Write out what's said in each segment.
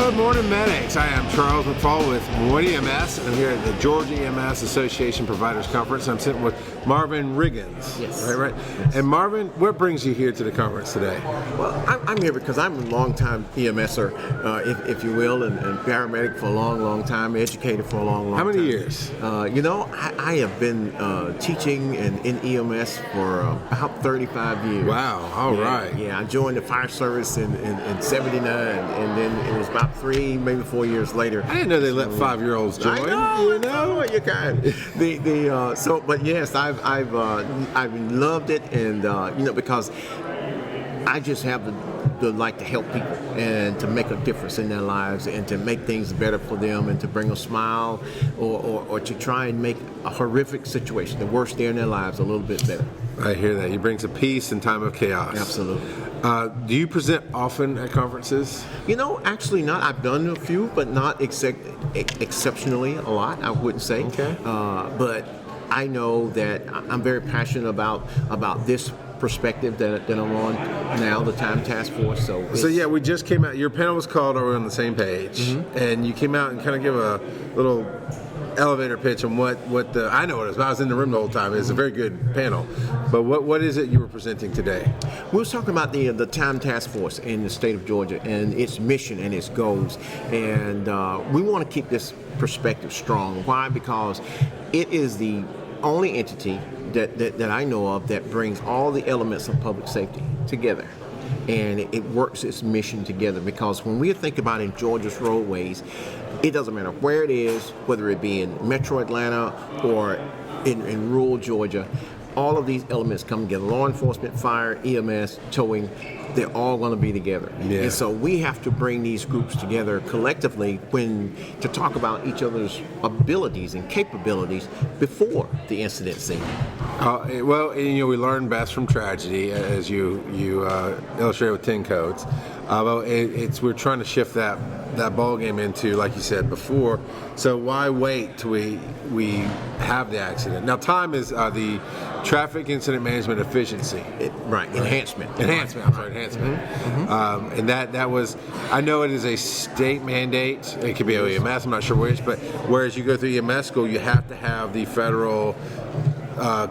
Good morning, medics. I am Charles McFall with One EMS. I'm here at the Georgia EMS Association Providers Conference. I'm sitting with Marvin Riggins. Yes. Right. Yes. And Marvin, what brings you here to the conference today? Well, I'm here because I'm a long-time EMSer, if you will, and paramedic for a long time, educator for a long time. How many years? I have been teaching in EMS for about 35 years. Wow. All right. Yeah, I joined the fire service in 79, and then it was about 3, maybe 4 years later. I didn't know they let 5-year-olds join. I know, you can. But yes, I've loved it, and because I just have the like to help people and to make a difference in their lives and to make things better for them and to bring a smile or to try and make a horrific situation, the worst day in their lives, a little bit better. I hear that. He brings a peace in time of chaos. Absolutely. Do you present often at conferences? Actually not. I've done a few, but not exceptionally a lot, I wouldn't say. Okay. But I know that I'm very passionate about this perspective that I'm on now, the Time Task Force. So yeah, we just came out. Your panel was called "Are We on the Same Page?" Mm-hmm. And you came out and kind of give a little elevator pitch on what I know what it was. I was in the room the whole time. It's a very good panel. But what is it you were presenting today? We were talking about the Time Task Force in the state of Georgia and its mission and its goals. And we want to keep this perspective strong. Why? Because it is the only entity that I know of that brings all the elements of public safety together. And it works its mission together, because when we think about in Georgia's roadways, it doesn't matter where it is, whether it be in metro Atlanta or in rural Georgia, all of these elements come together. Law enforcement, fire, EMS, towing, they're all going to be together. Yeah. And so we have to bring these groups together collectively to talk about each other's abilities and capabilities before the incident scene. We learn best from tragedy, as you illustrated with 10 codes. We're trying to shift that ball game into, like you said before. So why wait till we have the accident? Now, time is the Traffic Incident Management Efficiency. Enhancement. Enhancement. Mm-hmm. And that was, I know it is a state mandate. It could be EMS, I'm not sure which, but whereas you go through EMS school, you have to have the federal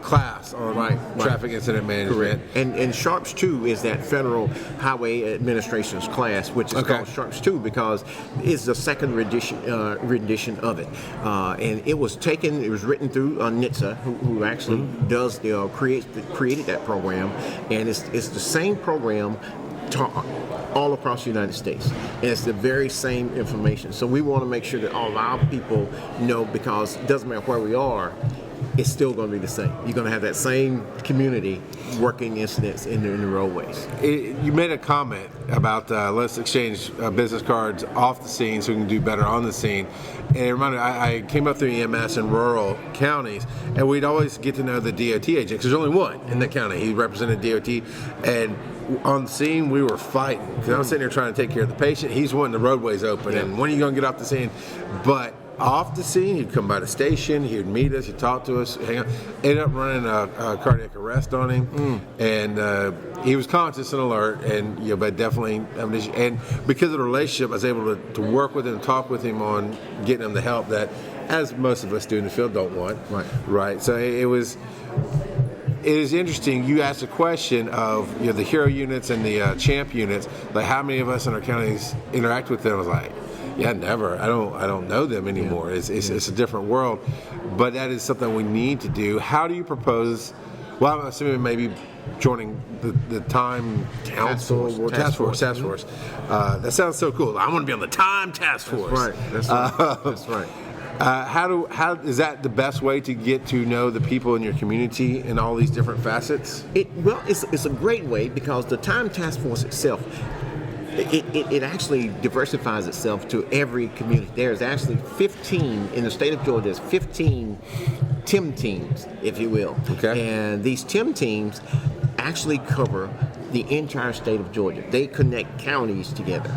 class on traffic incident management. Correct. And Sharps 2 is that Federal Highway Administration's class, which is called Sharps 2 because it's the second rendition of it. And it was written through NHTSA, who actually does created that program, and it's the same program all across the United States. And it's the very same information. So we want to make sure that all of our people know, because it doesn't matter where we are, it's still going to be the same. You're going to have that same community working incidents in the roadways. You made a comment about let's exchange business cards off the scene so we can do better on the scene. And it reminded me, I came up through EMS in rural counties, and we'd always get to know the DOT agent, because there's only one in the county. He represented DOT, and on the scene we were fighting. Because I was sitting there trying to take care of the patient. He's wanting the roadways open, and when are you going to get off the scene? But off the scene, he'd come by the station, he would meet us, he'd talk to us, hang out. Ended up running a cardiac arrest on him, and he was conscious and alert, and but definitely, and because of the relationship, I was able to work with him, talk with him on getting him the help that, as most of us do in the field, don't want. Right. So it is interesting. You asked a question of the hero units and the champ units, like how many of us in our counties interact with them. I was like, yeah, never. I don't know them anymore. It's a different world, but that is something we need to do. How do you propose? Well, I'm assuming maybe joining the Time Council Task Force. That sounds so cool. I want to be on the Time Task Force. That's right. How is that the best way to get to know the people in your community in all these different facets? It's a great way, because the Time Task Force itself, it actually diversifies itself to every community. There's actually 15 in the state of Georgia. There's 15 TIM teams, if you will. Okay. And these TIM teams actually cover the entire state of Georgia. They connect counties together.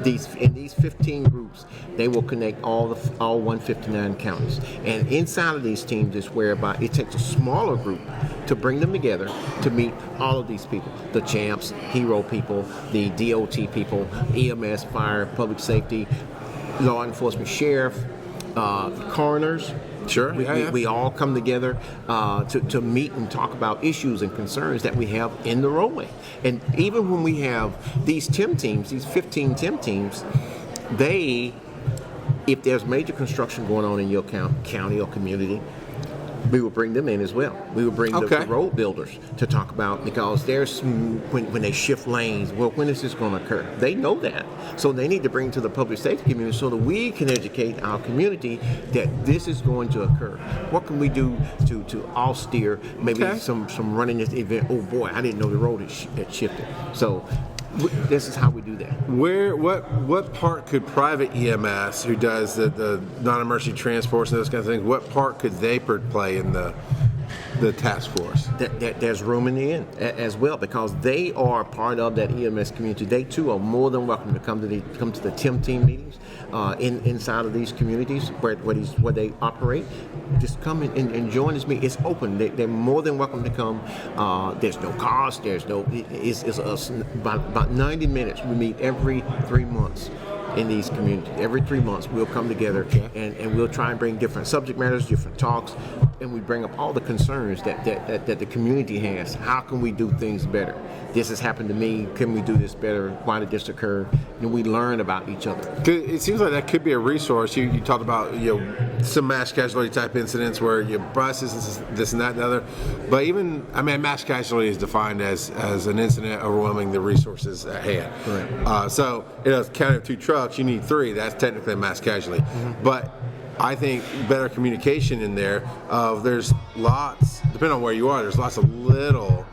in these 15 groups, they will connect all 159 counties. And inside of these teams is whereby it takes a smaller group to bring them together to meet all of these people: the champs, hero people, the DOT people, EMS, fire, public safety, law enforcement, sheriff, coroners. Sure. We all come together to meet and talk about issues and concerns that we have in the roadway. And even when we have these TIM teams, these 15 TIM teams, if there's major construction going on in your county or community, we will bring them in as well. We will bring the road builders to talk about, because there's when they shift lanes, well, when is this going to occur? They know that. So they need to bring to the public safety community so that we can educate our community that this is going to occur. What can we do to all steer maybe some running this event? Oh boy, I didn't know the road had shifted. So this is how we do that. What part could private EMS, who does the non-emergency transports and those kinds of things, what part could they play in the task force? There's room in the end as well, because they are part of that EMS community. They too are more than welcome to come to the TIM team meetings inside of these communities where they operate. Just come and join this meeting. It's open. They're more than welcome to come. There's no cost. It's about 90 minutes. We meet every 3 months in these communities. Every 3 months we'll come together and we'll try and bring different subject matters, different talks, and we bring up all the concerns that the community has. How can we do things better? This has happened to me. Can we do this better? Why did this occur? And we learn about each other. It seems like that could be a resource. You talked about some mass casualty type incidents where you buses, this and that and the other. But even, mass casualty is defined as an incident overwhelming the resources at hand. Correct. So in a county of 2 trucks, you need 3. That's technically a mass casualty. Mm-hmm. But I think better communication in there. There's lots, depending on where you are, there's lots of little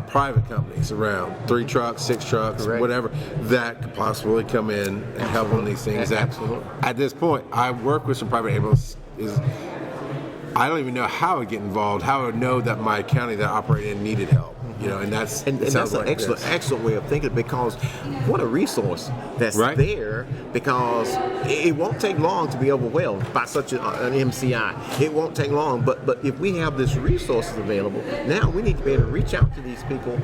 private companies around, 3 trucks, 6 trucks, Correct. whatever, that could possibly come in and help on these things. Absolutely. At this point, I work with some private ambulances. I don't even know how I would get involved, how I would know that my county that I operate in needed help. And that's an excellent way of thinking, because what a resource that's there, because it won't take long to be overwhelmed by such an MCI. It won't take long, but if we have this resources available, now we need to be able to reach out to these people.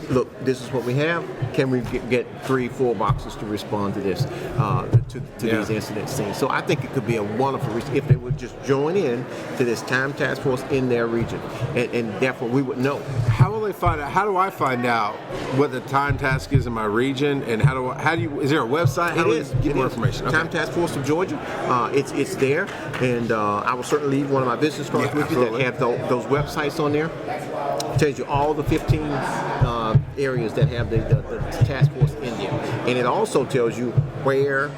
Look, this is what we have. Can we get 3-4 boxes to respond to this, to these incident scenes? So I think it could be a wonderful resource if they would just join in to this time task force in their region, and therefore we would know. How will they find out? How do I find out what the time task is in my region? And is there a website? How do we get more information? Time Task Force of Georgia. It's there, and I will certainly leave one of my business cards with you that have those websites on there. It tells you all the 15 areas that have the task force in there, and it also tells you where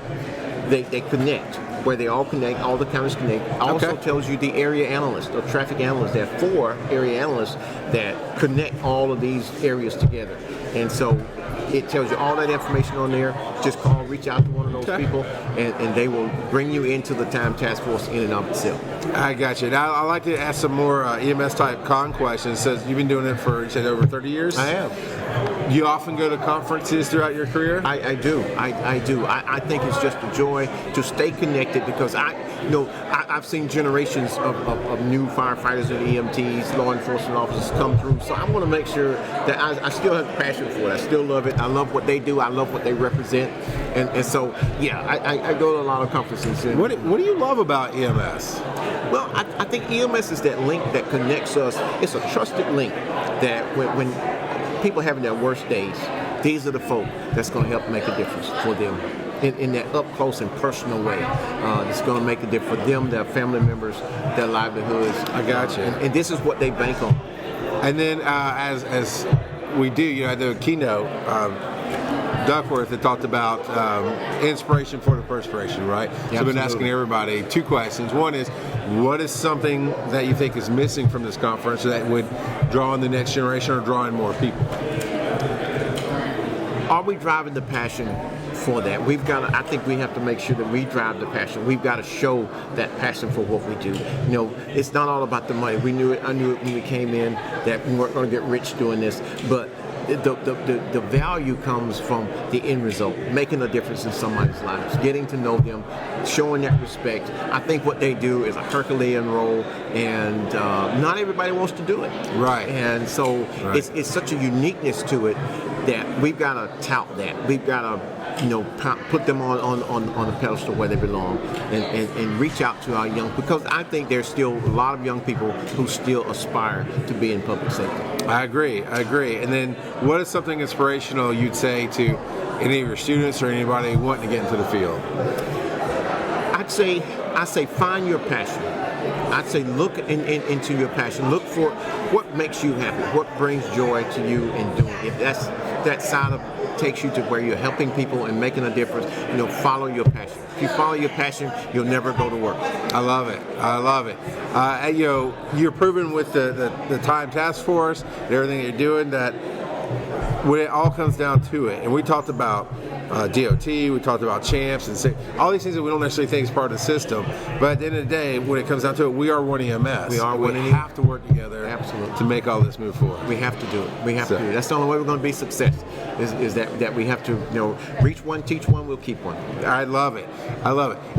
they connect, where they all connect, all the counties connect. It also tells you the area analysts, or traffic analysts. There are 4 area analysts that connect all of these areas together, and so it tells you all that information on there. Just reach out to one of those people, and they will bring you into the time task force in and of itself. I got you. Now, I'd like to ask some more EMS type con questions. It says you've been doing it for, you said, over 30 years? I have. You often go to conferences throughout your career? I do. I do. I think it's just a joy to stay connected, because I've seen generations of new firefighters and EMTs, law enforcement officers come through. So I want to make sure that I still have passion for it. I still love it. I love what they do. I love what they represent. And so, I go to a lot of conferences. What do you love about EMS? Well, I think EMS is that link that connects us. It's a trusted link that when people are having their worst days, these are the folk that's going to help make a difference for them in that up close and personal way. It's going to make a difference for them, their family members, their livelihoods. I got you. And this is what they bank on. And then as we do, at the keynote, Duckworth had talked about inspiration for the perspiration, right? So I've been asking everybody 2 questions. One is, what is something that you think is missing from this conference that would draw in the next generation or draw in more people? Are we driving the passion for that? I think we have to make sure that we drive the passion. We've got to show that passion for what we do. It's not all about the money. I knew it when we came in that we weren't going to get rich doing this, but the value comes from the end result, making a difference in somebody's lives, getting to know them, showing that respect. I think what they do is a Herculean role, and not everybody wants to do it. Right. And so it's such a uniqueness to it that we've got to tout that. We've got to, put them on the pedestal where they belong, and reach out to our young, because I think there's still a lot of young people who still aspire to be in public safety. I agree. And then what is something inspirational you'd say to any of your students or anybody wanting to get into the field? I say find your passion. I'd say look into your passion. Look for what makes you happy, what brings joy to you in doing it. If that's that side of takes you to where you're helping people and making a difference, follow your passion. If you follow your passion, you'll never go to work. I love it. You're proven with the Time Task Force and everything you're doing that when it all comes down to it, and we talked about DOT, we talked about CHAMPS, and all these things that we don't necessarily think is part of the system, but at the end of the day, when it comes down to it, we are One EMS. We are One EMS. We have to work together to make all this move forward. We have to do it. We have to do it. That's the only way we're going to be success, is that we have to reach one, teach one, we'll keep one. I love it.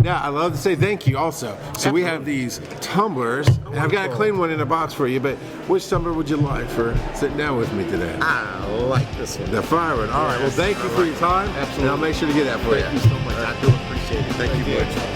Now, I love to say thank you also. So we have these tumblers, and I've got a clean one in a box for you, but which tumbler would you like for sitting down with me today? I like this one. The fire one. All right. Well, thank you for your time. Absolutely. And I'll make sure to get that for you. Thank you so much. I do appreciate it. Thank you much.